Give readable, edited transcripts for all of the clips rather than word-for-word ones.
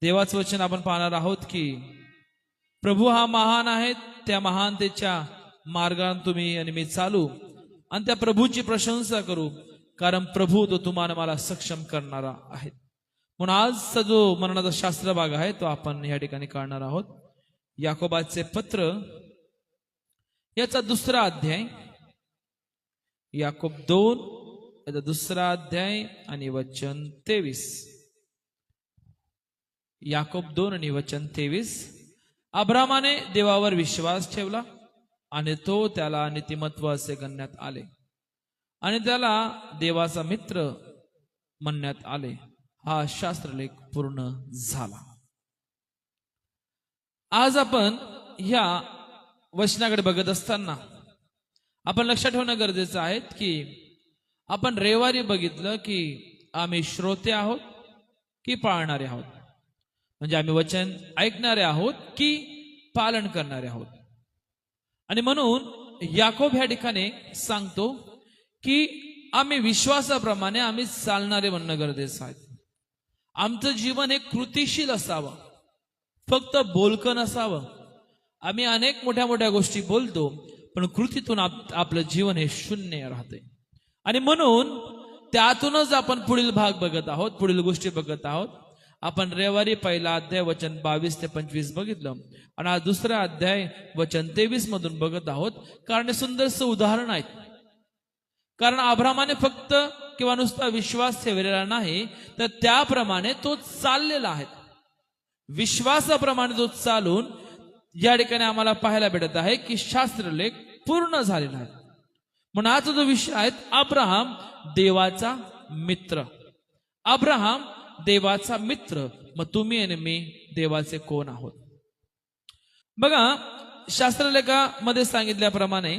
देवाचं वचन आपण पाहणार आहोत की प्रभू हा महान आहे, त्या महानतेच्या मार्गाने तुम्ही आणि मी चालू आणि त्या प्रभूची प्रशंसा करू, कारण प्रभू तो तुम्हाला मला सक्षम करणारा आहे. म्हणून आजचा जो मरणाचा शास्त्र भाग आहे तो आपण या ठिकाणी काढणार आहोत. याकोबाचे पत्र याचा 2रा अध्याय, याकोब 2 याचा 2रा अध्याय आणि वचन 23. याकोब 2 आणि वचन 23. अब्रामाने देवावर विश्वास ठेवला आणि तो त्याला नीतिमत्व असे गणण्यात आले आणि त्याला देवाचा मित्र म्हणण्यात आले. हा शास्त्रलेख पूर्ण झाला. आज आपण ह्या वचनाकडे बघत असताना आपण लक्षात ठेवणं गरजेचं आहे की आपण रविवारी बघितलं की आम्ही श्रोते आहोत की पाळणारे आहोत, म्हणजे आम्ही वचन ऐकणारे आहोत की पालन करणारे आहोत. आणि म्हणून याकोब ह्या ठिकाणी सांगतो की आम्ही विश्वासाप्रमाणे आम्ही चालणारे म्हणणं गरजेचं आहे. आमचं जीवन हे कृतिशील असावं, फक्त बोलकं नसावं. आम्ही अनेक मोठ्या मोठ्या गोष्टी बोलतो पण कृतीतून आपलं जीवन हे शून्य राहते. आणि म्हणून त्यातूनच आपण पुढील भाग बघत आहोत, पुढील गोष्टी बघत आहोत. आपण रविवारी पहिला अध्याय वचन 22 ते 25 बघितलं आणि आज 2रा अध्याय वचन 23 मधून बघत आहोत. कारण हे सुंदरसं उदाहरण आहे. कारण अब्रामाने फक्त किंवा नुसता विश्वास ठेवलेला नाही, तर त्याप्रमाणे तो चाललेला आहे. विश्वासाप्रमाणे तो चालून या ठिकाणी आम्हाला पाहायला भेटत आहे की शास्त्रलेख पूर्ण झालेला आहे. म्हणून आजचा जो विषय आहे अब्राहम देवाचा मित्र. अब्राहम देवाचा मित्र. मग तुम्ही आणि मी देवाचे कोण आहोत? बघा, शास्त्रलेखामध्ये सांगितल्याप्रमाणे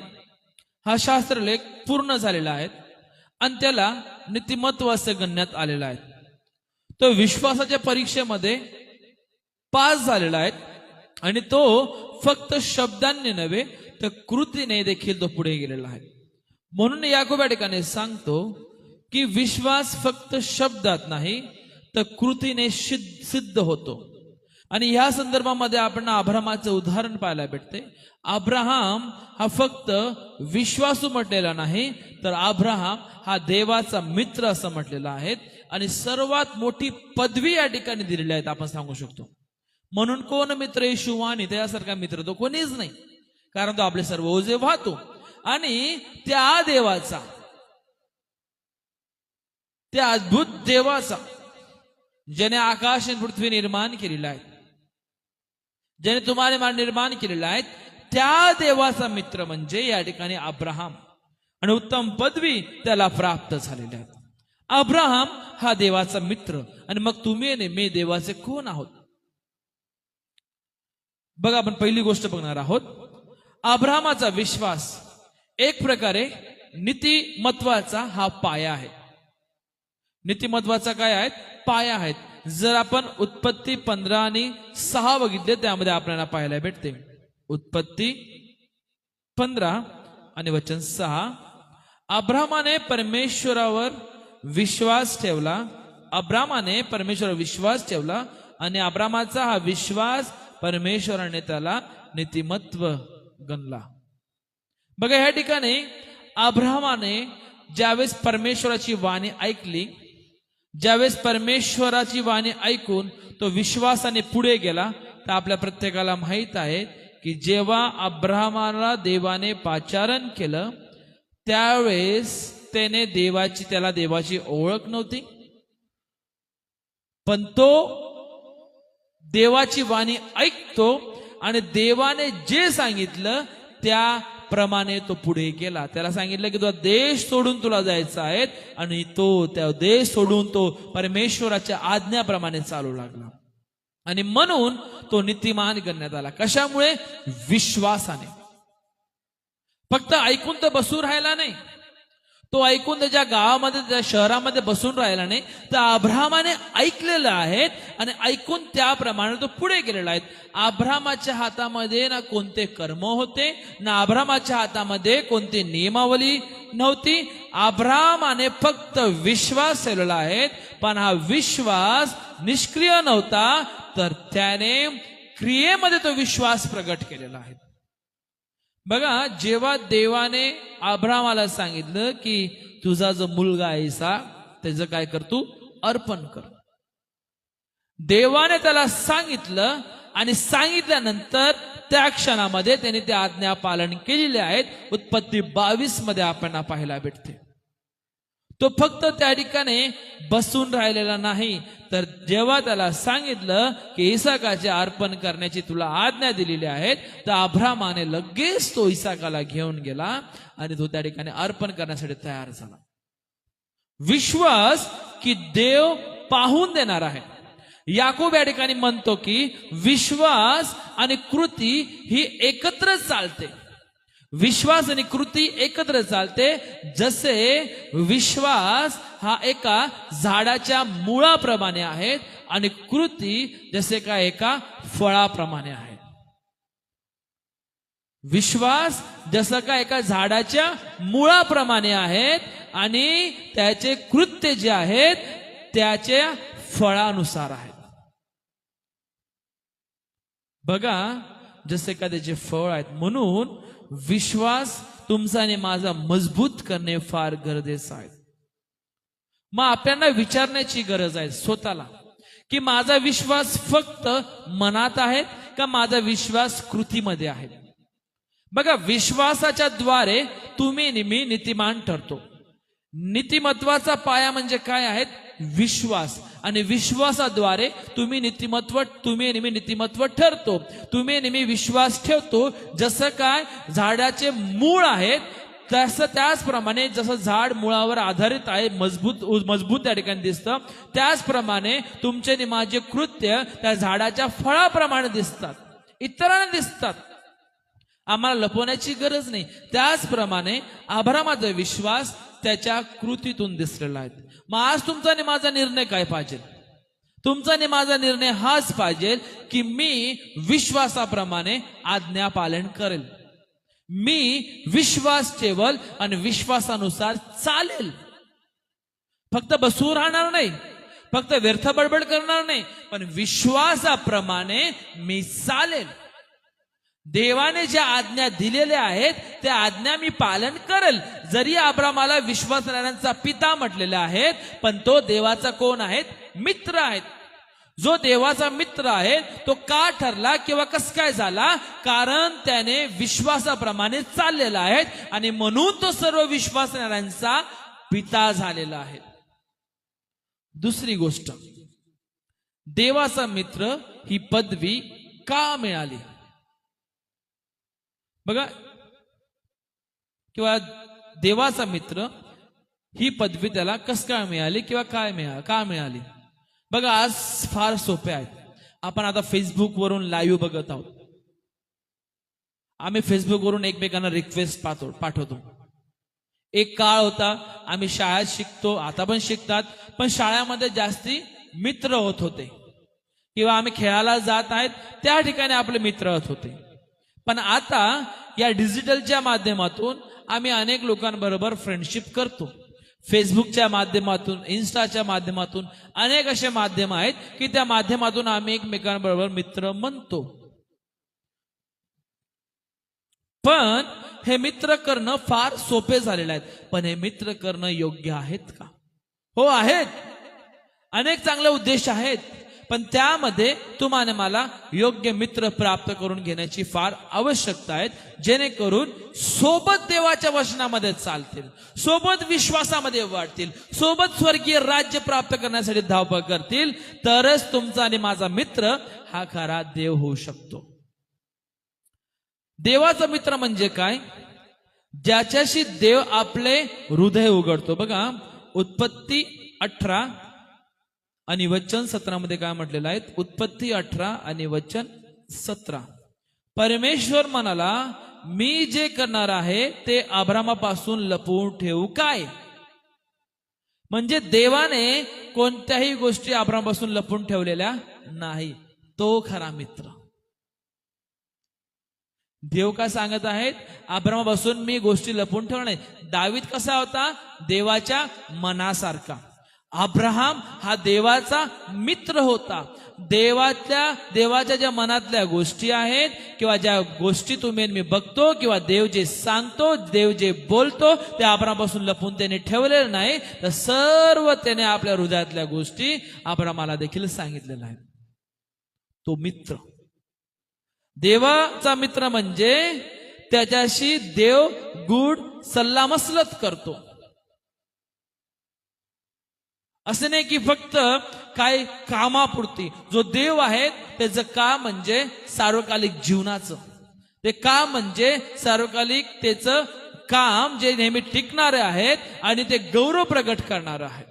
हा शास्त्रलेख पूर्ण झालेला आहे आणि त्याला नीतिमत्व असे गणण्यात आलेला आहे. तो विश्वासाच्या परीक्षेमध्ये पास झालेला आहे आणि तो फक्त शब्दांनी नव्हे तर कृतीने देखील तो पुढे गेलेला आहे. म्हणून याकोब या ठिकाणी सांगतो की विश्वास फक्त शब्दात नाही तर कृतीने सिद्ध होतो. आणि ह्या संदर्भामध्ये आपण अब्रामाचं उदाहरण पाहायला भेटते. अब्राहम हा फक्त विश्वासू म्हटलेला नाही तर अब्राहम हा देवाचा मित्र असं म्हटलेला आहे. आणि सर्वात मोठी पदवी या ठिकाणी दिलेली आहे आपण सांगू शकतो. म्हणून कोण मित्र येशू आणि त्यासारखा मित्र तो कोणीच नाही, कारण तो आपले सर्व ओझे वाहतो. आणि त्या देवाचा, त्या अद्भुत देवाचा, ज्याने आकाश आणि पृथ्वी निर्माण केलेला आहे, ज्याने तुम्हाला मला निर्माण केलेला आहे, त्या देवाचा मित्र म्हणजे या ठिकाणी अब्राहम. आणि उत्तम पदवी त्याला प्राप्त झालेली आहे. अब्राहम हा देवाचा मित्र. आणि मग तुम्ही आणि मी देवाचे कोण आहोत? बघा, आपण पहिली गोष्ट बघणार आहोत. अब्राहमाचा विश्वास एक प्रकारे नीतिमत्वाचा हा पाया आहे. नीतिमत्वाचा काय आहे? पाया आहेत. जर आपण उत्पत्ती 15 आणि 6 बघितले त्यामध्ये आपल्याला पाहायला भेटते. उत्पत्ती 15 आणि वचन 6. अब्राहमाने परमेश्वरावर विश्वास ठेवला. अब्राहमाने परमेश्वरावर विश्वास ठेवला आणि अब्राहमाचा हा विश्वास परमेश्वराने त्याला नीतिमत्व गणला. बघा, ह्या ठिकाणी अब्राहमाने ज्यावेळेस परमेश्वराची वाणी ऐकली, ज्यावेळेस परमेश्वराची वाणी ऐकून तो विश्वासाने पुढे गेला, तर आपल्या प्रत्येकाला माहित आहे की जेव्हा अब्राहमाला देवाने पाचारण केलं त्यावेळेस त्याला देवाची ओळख नव्हती, पण तो देवाची वाणी ऐकतो आणि देवाने जे सांगितलं त्याप्रमाणे तो पुढे गेला. त्याला सांगितलं की तुला देश सोडून तुला जायचं आहे आणि तो त्या देश सोडून तो परमेश्वराच्या आज्ञाप्रमाणे चालू लागला. आणि म्हणून तो नीतिमान करण्यात आला. कशामुळे? विश्वासाने. फक्त ऐकून तर बसून राहिला नाही, तो ऐकून त्याच्या गावामध्ये त्या शहरामध्ये बसून राहिला नाही, तर अब्राहमाने ऐकलेलं आहे आणि ऐकून त्याप्रमाणे तो पुढे गेलेला आहे. अब्राहमाच्या हातामध्ये ना कोणते कर्म होते, ना अब्राहमाच्या हातामध्ये कोणती नियमावली नव्हती. अब्राहमाने फक्त विश्वास ठेवलेला आहे, पण हा विश्वास निष्क्रिय नव्हता, तर त्याने क्रियेमध्ये तो विश्वास प्रगट केलेला आहे. बघा, जेव्हा देवाने अब्रामाला सांगितलं की तुझा जो मुलगा आहे इसाक, त्याचं काय कर, तू अर्पण कर. देवाने त्याला सांगितलं आणि सांगितल्यानंतर त्या क्षणामध्ये त्याने त्या आज्ञा पालन केलेले आहेत. उत्पत्ती 22 मध्ये आपल्याला पाहायला भेटते. तो फक्त त्या ठिकाणी बसून राहिलेला नाही, तर जेव्हा त्याला सांगितलं की इसाकाचे अर्पण करण्याची तुला आज्ञा दिलेली आहे, तर अब्रामाने लगेच तो इसाकाला घेऊन गेला आणि तो त्या ठिकाणी अर्पण करण्यासाठी तयार झाला. विश्वास की देव पाहून देणार आहे. याकूब या ठिकाणी म्हणतो की विश्वास आणि कृती ही एकत्र चालते. विश्वास आणि कृती एकत्र चालते. जसे विश्वास हा एका झाडाच्या मुळाप्रमाणे आहेत आणि कृती जसे का एका फळाप्रमाणे आहे. विश्वास जसं का एका झाडाच्या मुळाप्रमाणे आहेत आणि त्याचे कृत्य जे आहेत त्याच्या फळानुसार आहेत. बघा, जसे का त्याचे फळ आहेत. म्हणून विश्वास तुमचा आणि माझा मजबूत करणे फार गरजेचं आहे. मग आपल्याला विचारण्याची गरज आहे स्वतःला की माझा विश्वास फक्त मनात आहे का माझा विश्वास कृतीमध्ये आहे. बघा, विश्वासाच्या द्वारे तुम्ही नेहमी नीतिमान ठरतो. नीतिमत्वाचा पाया म्हणजे काय आहेत? विश्वास. आणि विश्वासाद्वारे तुम्ही नेहमी नीतिमत्व ठरतो. तुम्ही नेहमी विश्वास ठेवतो. जसं काय झाडाचे मूळ आहेत तसं, त्याचप्रमाणे जसं झाड मुळावर आधारित आहे, मजबूत त्या ठिकाणी दिसतं, त्याचप्रमाणे तुमचे आणि माझे कृत्य त्या झाडाच्या फळाप्रमाणे दिसतात, इतरांना दिसतात. आम्हाला लपवण्याची गरज नाही. त्याचप्रमाणे अब्रामाचा विश्वास त्याच्या कृतीतून दिसलेला आहे. मग आज तुमचा आणि माझा निर्णय काय पाहिजे? तुमचा आणि माझा निर्णय हाच पाहिजे की मी विश्वासाप्रमाणे आज्ञा पालन करेल. मी विश्वास ठेवल आणि विश्वासानुसार चालेल. फक्त बसून राहणार नाही, फक्त व्यर्थ बडबड करणार नाही, पण विश्वासाप्रमाणे मी चालेल. देवाने ज्या आज्ञा दिलेल्या आहेत त्या आज्ञा मी पालन करेल. जरी अब्रामाला विश्वास राहण्याचा पिता म्हटलेले आहेत, पण तो देवाचा कोण आहेत? मित्र आहेत. जो देवाचा मित्र आहे तो का ठरला किंवा कस काय झाला? कारण त्याने विश्वासाप्रमाणे चाललेला आहे आणि म्हणून तो सर्व विश्वासणाऱ्यांचा पिता झालेला आहे. दुसरी गोष्ट, देवाचा मित्र ही पदवी का मिळाली? बघा, किंवा देवाचा मित्र ही पदवी त्याला कस काय मिळाली किंवा का मिळाली? बघा, आज फार सोपे आहे. आपण आता फेसबुक वरून लाईव्ह बघत आहोत. आम्ही फेसबुक वरून एकमेकांना रिक्वेस्ट पाठवतो. एक काळ होता आम्ही शाळेत शिकतो, आता पण शिकतात, पण शाळेमध्ये जास्ती मित्र होते किंवा आम्ही खेळायला जात आहेत त्या ठिकाणी आपले मित्र होते. पण आता या डिजिटलच्या माध्यमातून आम्ही अनेक लोकांबरोबर फ्रेंडशिप करतो. फेसबुकच्या माध्यमातून, इन्स्टाच्या माध्यमातून अनेक असे माध्यम आहेत की त्या माध्यमातून आम्ही एकमेकांबरोबर मित्र म्हणतो. पण हे मित्र करणं फार सोपे झालेलं आहे. पण हे मित्र करणं योग्य आहेत का? हो, आहेत. अनेक चांगले उद्देश आहेत, पण त्यामध्ये तुम्हाला मला योग्य मित्र प्राप्त करून घेण्याची फार आवश्यकता आहे, जेणेकरून सोबत देवाच्या वचनामध्ये चालतील, सोबत विश्वासामध्ये वाढतील, सोबत स्वर्गीय राज्य प्राप्त करण्यासाठी धावपळ करतील. तरच तुमचा आणि माझा मित्र हा खरा देव होऊ शकतो. देवाचा मित्र म्हणजे काय? ज्याच्याशी देव आपले हृदय उघडतो. बघा, उत्पत्ती 18 आणि वचन 17 मध्ये काय म्हटलेलं आहे? उत्पत्ती 18 आणि वचन 17. परमेश्वर म्हणाला, मी जे करणार आहे ते अब्रामापासून लपवून ठेवू काय? म्हणजे देवाने कोणत्याही गोष्टी अब्रामापासून लपवून ठेवलेल्या नाही. तो खरा मित्र. देव काय सांगत आहेत? अब्रामापासून मी गोष्टी लपवून ठेवणार नाही. दावीद कसा होता? देवाच्या मनासारखा. अब्राहम हा देवाचा मित्र होता. देवाच्या ज्या मनातल्या गोष्टी आहेत किंवा ज्या गोष्टी तुम्ही मी बघतो किंवा देव जे सांगतो, देव जे बोलतो ते अब्राहमापासून लपून त्याने ठेवलेलं नाही, तर सर्व त्याने आपल्या हृदयातल्या गोष्टी अब्राहमाला देखील सांगितलेल्या आहेत. तो मित्र, देवाचा मित्र म्हणजे त्याच्याशी देव गूढ सल्लामसलत करतो. असं नाही की फक्त काय कामापुरती. जो देव आहे त्याचं काम म्हणजे सार्वकालिक जीवनाचं, ते काम म्हणजे सार्वकालिक त्याचं काम जे नेहमी टिकणारे आहेत आणि ते गौरव प्रगट करणार आहे.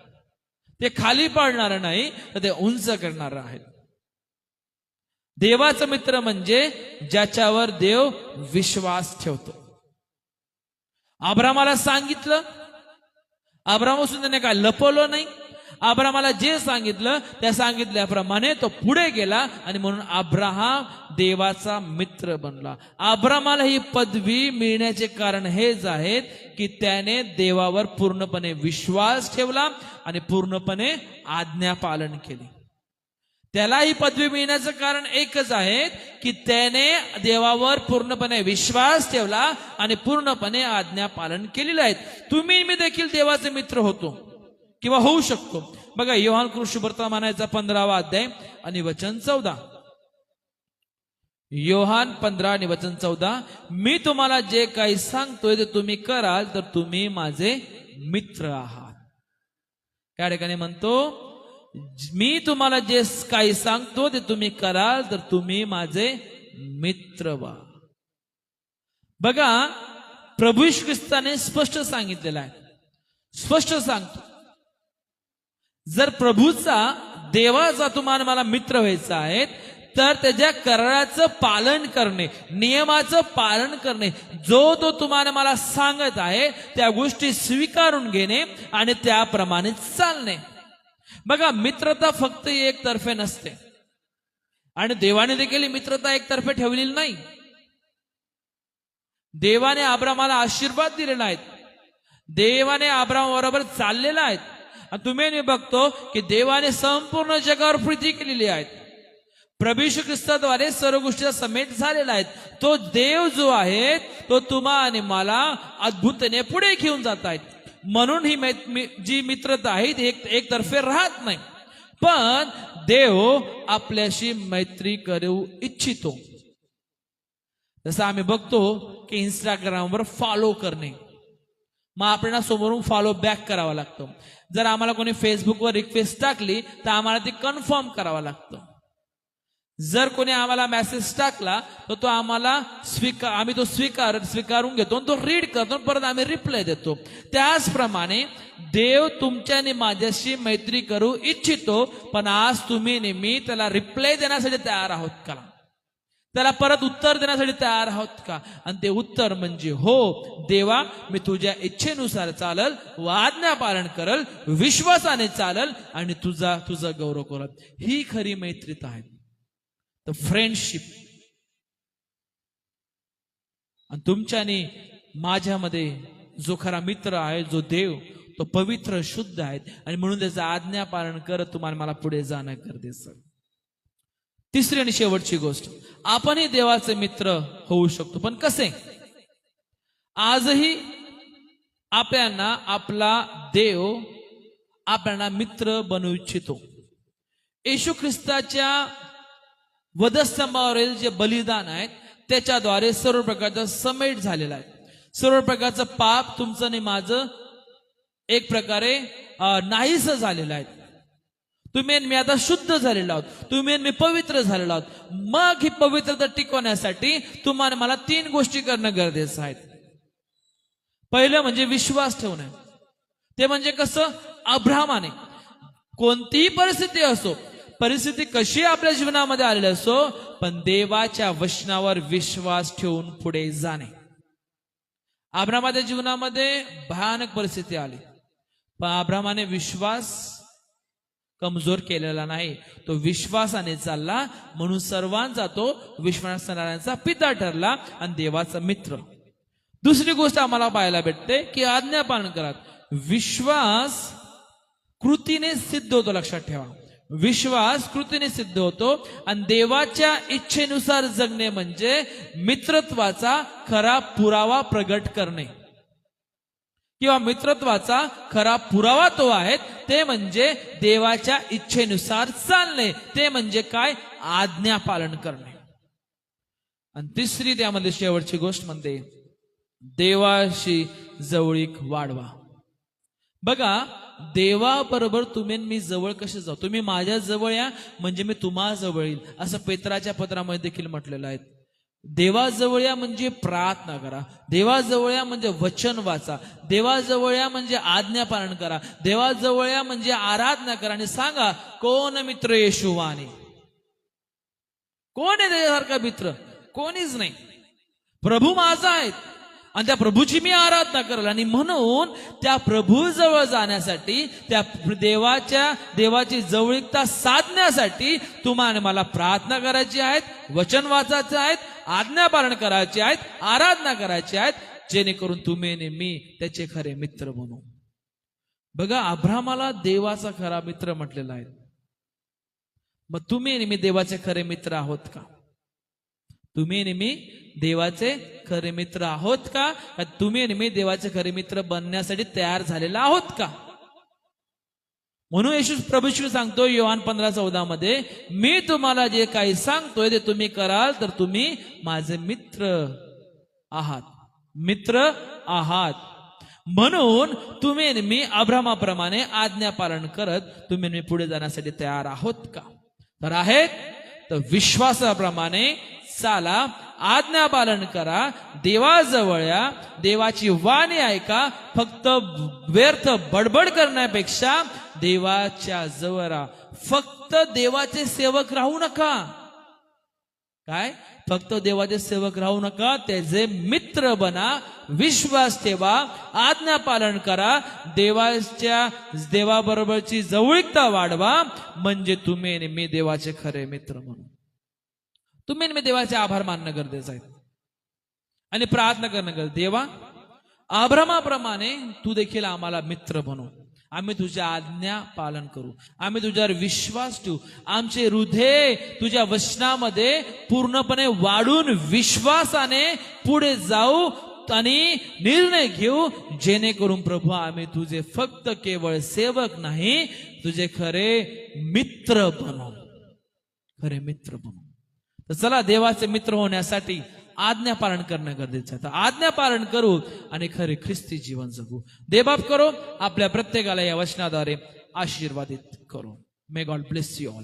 ते खाली पाडणार नाही तर ते उंच करणार आहेत. देवाचा मित्र म्हणजे ज्याच्यावर देव विश्वास ठेवतो. अब्राहमाला सांगितलं, अब्राहमापासून त्याने काय लपवलं नाही. अब्राहमाला जे सांगितलं त्या सांगितल्याप्रमाणे तो पुढे गेला आणि म्हणून अब्राहम देवाचा मित्र बनला. अब्राहमाला ही पदवी मिळण्याचे कारण हेच आहेत की त्याने देवावर पूर्णपणे विश्वास ठेवला आणि पूर्णपणे आज्ञा पालन केले. त्याला ही पदवी मिळण्याचं कारण एकच आहे की त्याने देवावर पूर्णपणे विश्वास ठेवला आणि पूर्णपणे आज्ञा पालन केलेलं आहे. तुम्ही मी देखील देवाचे मित्र होतो किंवा होऊ शकतो. बघा, योहान कृष्णवर्तमानाचा 15वा अध्याय आणि वचन 14. योहान 15 आणि वचन 14. मी तुम्हाला जे काही सांगतोय ते तुम्ही कराल तर तुम्ही माझे मित्र आहात. त्या ठिकाणी म्हणतो, मी तुम्हाला जे काही सांगतो ते तुम्ही कराल तर तुम्ही माझे मित्र व्हा. बघा, प्रभू येशू ख्रिस्ताने स्पष्ट सांगितलेलं आहे, स्पष्ट सांगतो, जर प्रभूचा देवाचा तुम्हाला मला मित्र व्हायचा आहे तर त्याच्या कराराचं पालन करणे, नियमाचं पालन करणे, जो तो तुम्हाला मला सांगत आहे त्या गोष्टी स्वीकारून घेणे आणि त्याप्रमाणे चालणे. बघा, मित्रता फक्त एकतर्फे नसते आणि देवाने देखील मित्रता एकतर्फे ठेवलेली नाही. देवाने अब्राहमाला आशीर्वाद दिलेला आहे, देवाने अब्राहम बरोबर चाललेला आहे. तुम्ही बघतो की देवाने संपूर्ण जगावर प्रीती केलेली आहे. प्रभू येशू ख्रिस्ताद्वारे सर्व गोष्टी समेट झालेला आहे. तो देव जो आहे तो तुम्हा आणि मला अद्भुतने पुढे घेऊन जात आहेत. म्हणून ही जी मित्रता आहे ती एकतर्फे राहत नाही, पण देव आपल्याशी मैत्री करू इच्छितो. जसं आम्ही बघतो की इंस्टाग्रामवर फॉलो करणे, मग आपल्याला समोरून फॉलो बॅक करावा लागतो. जर आम्हाला कोणी फेसबुकवर रिक्वेस्ट टाकली तर आम्हाला ती कन्फर्म करावा लागतं. जर कोणी आम्हाला मेसेज टाकला तर तो आम्हाला आम्ही तो स्वीकारून घेतो, तो रीड करतो, परत आम्ही रिप्लाय देतो. त्याचप्रमाणे देव तुमच्याने माझ्याशी मैत्री करू इच्छितो, पण आज तुम्ही नेहमी त्याला रिप्लाय देण्यासाठी तयार आहोत का? त्याला परत उत्तर देण्यासाठी तयार आहोत का? आणि ते उत्तर म्हणजे हो देवा, मी तुझ्या इच्छेनुसार चालल व आज्ञा पालन करल, विश्वासाने चालल आणि तुझा गौरव करल. ही खरी मैत्रीता आहे, फ्रेंडशिप. आणि तुमच्याने माझ्यामध्ये जो खरा मित्र आहे, जो देव, तो पवित्र शुद्ध आहे आणि म्हणून त्याचं आज्ञा पालन करत तुम्हाला मला पुढे जाणं गरजेचं. तिसरी आणि शेवटची गोष्ट, आपणही देवाचे मित्र होऊ शकतो, पण कसे? आजही आपल्याला आपला देव आपल्याला मित्र बनवू इच्छितो. येशू ख्रिस्ताच्या वधस्तंभावरील जे बलिदान आहेत त्याच्याद्वारे सर्व प्रकारचा समेट झालेला आहे. सर्व प्रकारचं पाप तुमचं आणि माझं एक प्रकारे नाहीसं झालेलं आहे. तुम्ही मी आता शुद्ध झालेलो आहोत, तुम्ही मी पवित्र झालेलो आहोत. मग ही पवित्रता टिकवण्यासाठी तुम्हाला मला 3 गोष्टी करणं गरजेचं आहे. पहिलं म्हणजे विश्वास ठेवणं. ते म्हणजे कसं? अब्राहमाने कोणतीही परिस्थिती असो, परिस्थिती कशी आपल्या जीवनामध्ये आलेली असो, पण देवाच्या वचनावर विश्वास ठेवून पुढे जाणे. अब्राहमाच्या जीवनामध्ये भयानक परिस्थिती आली, पण अब्राहमाने विश्वास कमजोर केलेला नाही, तो विश्वासाने चालला, म्हणून सर्वांचा तो विश्वासणाऱ्यांचा पिता ठरला आणि देवाचा मित्र. दुसरी गोष्ट आम्हाला पाहायला भेटते की आज्ञा पालन करा. विश्वास कृतीने सिद्ध होतो. लक्षात ठेवा, विश्वास कृतीने सिद्ध होतो. आणि देवाच्या इच्छेनुसार जगणे म्हणजे मित्रत्वाचा खरा पुरावा प्रगट करणे, किंवा मित्रत्वाचा खरा पुरावा तो आहे ते म्हणजे देवाच्या इच्छेनुसार चालणे. ते म्हणजे काय? आज्ञा पालन करणे. आणि तिसरी त्यामध्ये शेवटची गोष्ट म्हणते देवाशी जवळीक वाढवा. बघा, देवाबरोबर तुम्ही मी जवळ कसे जाऊ? तुम्ही माझ्या जवळ या म्हणजे मी तुम्हा जवळ येईल, असं पेत्राच्या पत्रामध्ये देखील म्हटलेलं आहे. देवाजवळ या म्हणजे प्रार्थना करा, देवाजवळ या म्हणजे वचन वाचा, देवाजवळ या म्हणजे आज्ञा पालन करा, देवाजवळ या म्हणजे आराधना करा. आणि सांगा, कोण मित्र येशूवाने? कोण आहे त्याच्यासारखा मित्र? कोणीच नाही. प्रभू माझा आहे आणि त्या प्रभूची मी आराधना करेल. आणि म्हणून त्या प्रभू जवळ जाण्यासाठी, त्या देवाची जवळीकता साधण्यासाठी तुम्हाला मला प्रार्थना करायची आहेत, वचन वाचायचे आहेत, आज्ञा पालन करायचे आहेत, आराधना करायची आहेत, जेणेकरून तुम्ही आणि मी त्याचे खरे मित्र बनू. बघा, अब्रामाला देवाचा खरा मित्र म्हटलेला आहे. मग तुम्ही आणि मी देवाचे खरे मित्र आहोत का? तुम्ही आणि मी देवाचे खरे मित्र आहोत का? तुम्ही आणि मी देवाचे खरे मित्र बनण्यासाठी तयार झालेला आहोत का? म्हणून येशू प्रभू सांगतो योहान 15:14 मध्ये, मी तुम्हाला जे काही सांगतोय ते तुम्ही कराल तर तुम्ही माझे मित्र आहात. मित्र आहात. म्हणून तुम्ही आणि मी अब्रामाप्रमाणे आज्ञा पालन करत तुम्ही आणि मी पुढे जाण्यासाठी तयार आहोत का? तर आहेत. तर विश्वासाप्रमाणे चाला, आज्ञा पालन करा, देवाजवळ या, देवाची वाणी ऐका. फक्त व्यर्थ बडबड करण्यापेक्षा देवाच्या जवळ राहा. फक्त देवाचे सेवक राहू नका. काय? फक्त देवाचे सेवक राहू नका, त्याचे मित्र बना, विश्वास ठेवा, आज्ञा पालन करा, देवाबरोबरची जवळीकता वाढवा. म्हणजे तुम्ही आणि मी देवाचे खरे मित्र म्हणून. तुम्ही आणि मी देवाचे आभार मानणं गरजेचं आहे आणि प्रार्थना करणं गरजेचं. देवा, अब्रामाप्रमाणे तू देखील आम्हाला मित्र बनव. आम्ही तुझ्या आज्ञा पालन करू, आम्ही तुझ्यावर विश्वास ठेवू, आमचे हृदय तुझ्या वचनामध्ये पूर्णपणे वाढून विश्वासाने पुढे जाऊ आणि निर्णय घेऊ, जेणेकरून प्रभू आम्ही तुझे फक्त केवळ सेवक नाही, तुझे खरे मित्र बनू. खरे मित्र बनू. तर चला, देवाचे मित्र होण्यासाठी आज्ञा पालन करणं गरजेचं आहे. तर आज्ञा पालन करू आणि खरे ख्रिस्ती जीवन जगू. देवबाप करो आपल्या प्रत्येकाला या वचनाद्वारे आशीर्वादित करू. May God bless you all.